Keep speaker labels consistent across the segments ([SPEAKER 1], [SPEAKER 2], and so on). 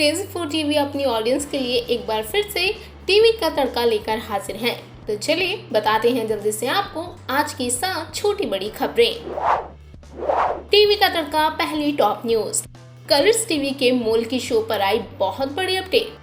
[SPEAKER 1] Crazy for TV अपनी audience के लिए एक बार फिर से टीवी का तड़का लेकर हाजिर हैं। तो चलिए बताते हैं जल्दी से आपको आज की 7 छोटी बड़ी खबरें। टीवी का तड़का पहली टॉप न्यूज। कलर्स टीवी के मोल की शो पर आई बहुत बड़ी अपडेट।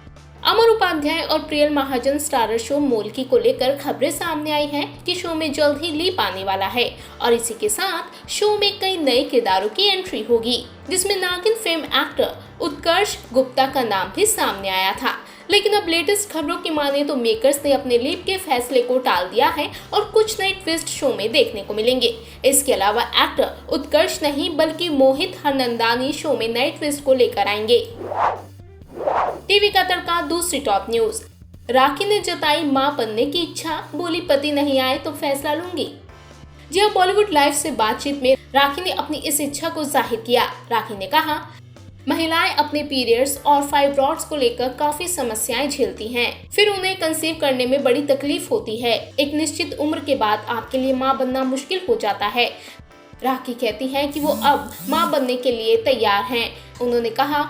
[SPEAKER 1] अमर उपाध्याय और प्रियल महाजन स्टारर शो मोल्की को लेकर खबरें सामने आई हैं कि शो में जल्द ही लीप आने वाला है और इसी के साथ शो में कई नए किरदारों की एंट्री होगी, जिसमें नागिन फेम एक्टर उत्कर्ष गुप्ता का नाम भी सामने आया था। लेकिन अब लेटेस्ट खबरों की माने तो मेकर्स ने अपने लीप के फैसले को टाल दिया है और कुछ नए ट्विस्ट शो में देखने को मिलेंगे। इसके अलावा एक्टर उत्कर्ष नहीं बल्कि मोहित हरनंदानी शो में नए ट्विस्ट को लेकर आएंगे। टीवी का तड़का दूसरी टॉप न्यूज। राखी ने जताई मां बनने की इच्छा, बोली पति नहीं आए तो फैसला लूंगी। जी हां, बॉलीवुड लाइव से बातचीत में राखी ने अपनी इस इच्छा को जाहिर किया। राखी ने कहा, महिलाएं अपने पीरियड्स और फाइब्रॉइड्स को लेकर काफी समस्याएं झेलती हैं। फिर उन्हें कंसीव करने में बड़ी तकलीफ होती है। एक निश्चित उम्र के बाद आपके लिए मां बनना मुश्किल हो जाता है। राखी कहती हैं कि वो अब मां बनने के लिए तैयार हैं। उन्होंने कहा,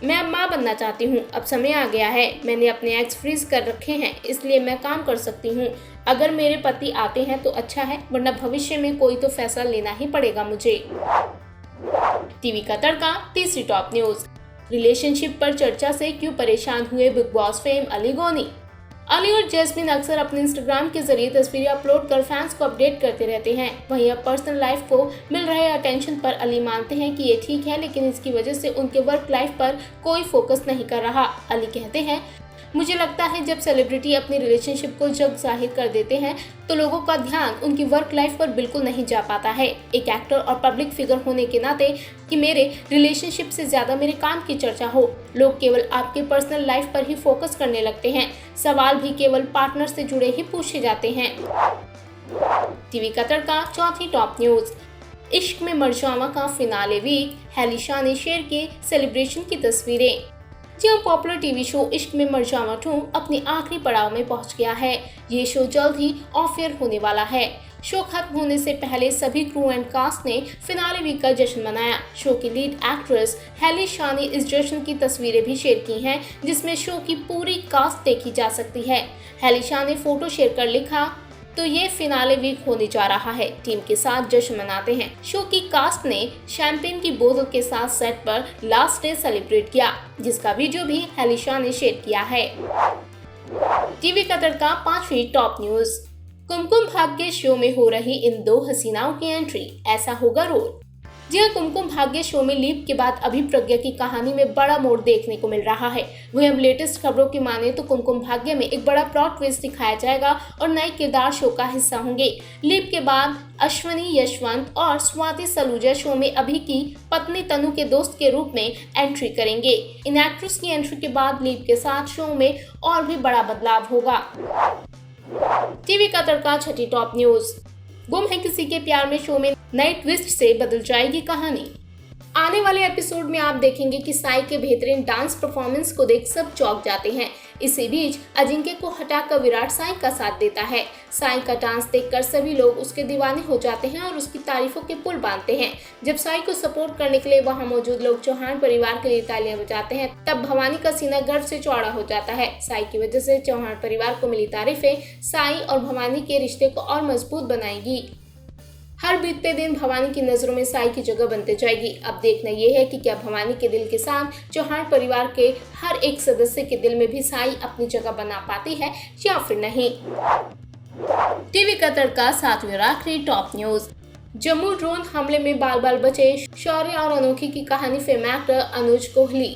[SPEAKER 1] मैं अब मां बनना चाहती हूँ। अब समय आ गया है। मैंने अपने एग्स फ्रीज कर रखे हैं, इसलिए मैं काम कर सकती हूँ। अगर मेरे पति आते हैं तो अच्छा है, वरना भविष्य में कोई तो फैसला लेना ही पड़ेगा मुझे। टीवी का तड़का तीसरी टॉप न्यूज। रिलेशनशिप पर चर्चा से क्यों परेशान हुए बिग बॉस फेम अली गोनी। अली और जैस्मिन अक्सर अपने इंस्टाग्राम के जरिए तस्वीरें अपलोड कर फैंस को अपडेट करते रहते हैं। वहीं अब पर्सनल लाइफ को मिल रहे अटेंशन पर अली मानते हैं कि ये ठीक है, लेकिन इसकी वजह से उनके वर्क लाइफ पर कोई फोकस नहीं कर रहा। अली कहते हैं, मुझे लगता है जब सेलिब्रिटी अपनी रिलेशनशिप को जग जाहिर कर देते हैं तो लोगों का ध्यान उनकी वर्क लाइफ पर बिल्कुल नहीं जा पाता है। एक एक्टर और पब्लिक फिगर होने के नाते कि मेरे रिलेशनशिप से ज्यादा मेरे काम की चर्चा हो। लोग केवल आपके पर्सनल लाइफ पर ही फोकस करने लगते हैं। सवाल भी केवल पार्टनर से जुड़े ही पूछे जाते हैं। टीवी का तड़का चौथी टॉप न्यूज। इश्क में मरजावा का फिनाले वीक, हैली शाह ने शेयर की सेलिब्रेशन की तस्वीरें। जी हां, पॉपुलर टीवी शो इश्क में मरजावा 2 अपने आखिरी पड़ाव में पहुंच गया है। ये शो जल्द ही ऑफ एयर होने वाला है। शो खत्म होने से पहले सभी क्रू एंड कास्ट ने फिनाले वीक का जश्न मनाया। शो की लीड एक्ट्रेस हैली शाह ने इस जश्न की तस्वीरें भी शेयर की हैं, जिसमें शो की पूरी कास्ट देखी जा सकती है। हैली शाह ने फोटो शेयर कर लिखा, तो ये फिनाले वीक होने जा रहा है, टीम के साथ जश्न मनाते हैं। शो की कास्ट ने शैंपेन की बोतल के साथ सेट पर लास्ट डे सेलिब्रेट किया, जिसका वीडियो भी हैली शाह ने शेयर किया है। टीवी का तड़का पांचवी top news. Kumkum Bhagya show में हो रही इन 2 हसीनाओं की एंट्री, ऐसा होगा रोल। जी हां, कुमकुम भाग्य शो में लीप के बाद अभी प्रज्ञा की कहानी में बड़ा मोड़ देखने को मिल रहा है। वहीं अब लेटेस्ट खबरों की माने तो कुमकुम भाग्य में एक बड़ा प्लॉट ट्विस्ट दिखाया जाएगा और नए किरदार शो का हिस्सा होंगे। लीप के बाद अश्वनी यशवंत और स्वाति सलूजा शो में अभी की पत्नी तनु के दोस्त के रूप में एंट्री करेंगे। इन एक्ट्रेस की एंट्री के बाद लीप के साथ शो में और भी बड़ा बदलाव होगा। टीवी का तड़का छठी टॉप न्यूज। गुम है किसी के प्यार में शो में नए ट्विस्ट से बदल जाएगी कहानी। आने वाले एपिसोड में आप देखेंगे कि साई के बेहतरीन डांस परफॉर्मेंस को देख सब चौंक जाते हैं। इसी बीच अजिंक्य को हटाकर विराट साई का साथ देता है। साई का डांस देखकर सभी लोग उसके दीवाने हो जाते हैं और उसकी तारीफों के पुल बांधते हैं। जब साई को सपोर्ट करने के लिए वहां मौजूद लोग चौहान परिवार के लिए तालियां बजाते हैं, तब भवानी का सीना गर्व से चौड़ा हो जाता है। साई की वजह से चौहान परिवार को मिली तारीफें साई और भवानी के रिश्ते को और मजबूत बनाएगी। हर बीतते दिन भवानी की नजरों में साई की जगह बनते जाएगी। अब देखना यह है कि क्या भवानी के दिल के साथ चौहान परिवार के हर एक सदस्य के दिल में भी साई अपनी जगह बना पाती है या फिर नहीं। टीवी का तड़का सातवीं और आखिरी टॉप न्यूज। जम्मू ड्रोन हमले में बाल बाल बचे शौर्य और अनोखी की कहानी फेम एक्टर अनुज कोहली।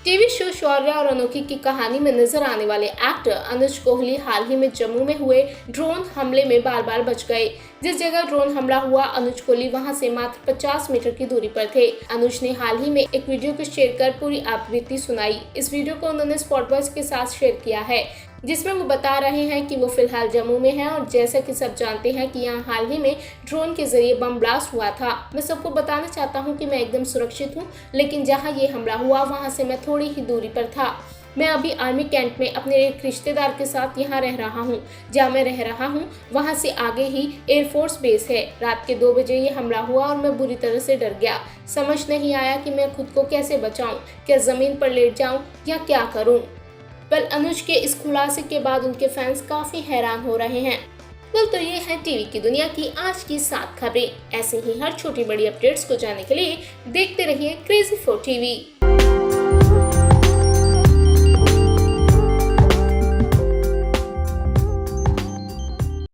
[SPEAKER 1] टीवी शो शौर्य और अनोखी की कहानी में नजर आने वाले एक्टर अनुज कोहली हाल ही में जम्मू में हुए ड्रोन हमले में बाल बाल बच गए। जिस जगह ड्रोन हमला हुआ, अनुज कोहली वहां से मात्र 50 मीटर की दूरी पर थे। अनुज ने हाल ही में एक वीडियो को शेयर कर पूरी आपबीती सुनाई। इस वीडियो को उन्होंने स्पॉट बॉयज के साथ शेयर किया है, जिसमें वो बता रहे हैं कि वो फिलहाल जम्मू में हैं और जैसा कि सब जानते हैं कि यहाँ हाल ही में ड्रोन के जरिए बम ब्लास्ट हुआ था। मैं सबको बताना चाहता हूँ कि मैं एकदम सुरक्षित हूँ, लेकिन जहाँ ये हमला हुआ वहाँ से मैं थोड़ी ही दूरी पर था। मैं अभी आर्मी कैंप में अपने एक रिश्तेदार के साथ यहाँ रह रहा हूँ। जहाँ मैं रह रहा हूँ वहाँ से आगे ही एयरफोर्स बेस है। रात के 2 बजे ये हमला हुआ और मैं बुरी तरह से डर गया। समझ नहीं आया कि मैं खुद को कैसे बचाऊं, क्या जमीन पर लेट जाऊं या क्या करूं। पर अनुज के इस खुलासे के बाद उनके फैंस काफी हैरान हो रहे हैं। तो ये है टीवी की दुनिया की आज की 7 खबरें। ऐसे ही हर छोटी बड़ी अपडेट्स को जानने के लिए देखते रहिए क्रेजी फॉर टीवी।